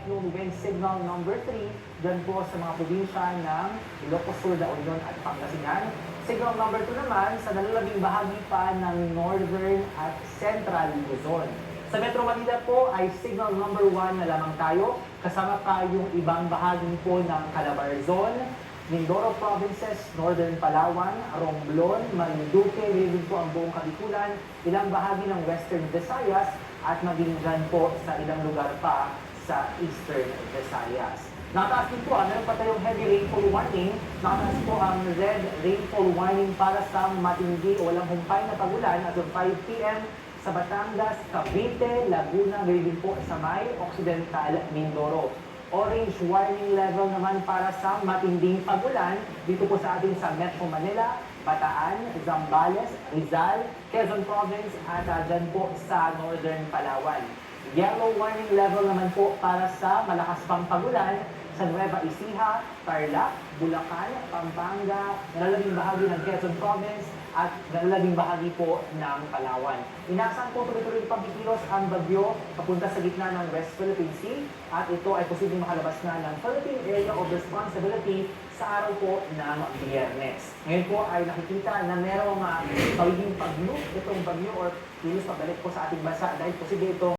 Cyclone Wind Signal number 3 dyan po sa mga probinsya ng Ilocos Sur, La Union at Pangasinan. Signal number 2 naman sa nalalabing bahagi pa ng Northern at Central Luzon. Sa Metro Manila po ay signal number 1 na lamang tayo, kasama pa yung ibang bahagi po ng Calabarzon, Mindoro Provinces, Northern Palawan, Romblon, Marinduque, din po ang buong Kabikulan, ilang bahagi ng Western Visayas at maging dyan po sa ilang lugar pa sa Eastern Visayas. Nakataas din po, meron pa tayong heavy rainfall warning. Nakataas po ang red rainfall warning para sa matindi o walang humpay na pagulan as of 5 p.m. sa Batangas, Cavite, Laguna, din po sa May, Occidental, Mindoro. Orange warning level naman para sa matinding pagulan dito po sa ating sa Metro Manila, Bataan, Zambales, Rizal, Quezon Province at dyan po sa Northern Palawan. Yellow warning level naman po para sa malakas pang pagulan sa Nueva Ecija, Tarlac, Bulacan, Pampanga, nalalabing bahagi ng Quezon Province at nalalabing bahagi po ng Palawan. Inaasahan po tuloy-tuloy pagkikilos ang bagyo papunta sa gitna ng West Philippine Sea at ito ay posibleng makalabas na ng Philippine Area of Responsibility sa araw po ng Biyernes. Ngayon po ay nakikita na merong magiging pag-move itong bagyo or kilos pabalik po sa ating bansa dahil posible ito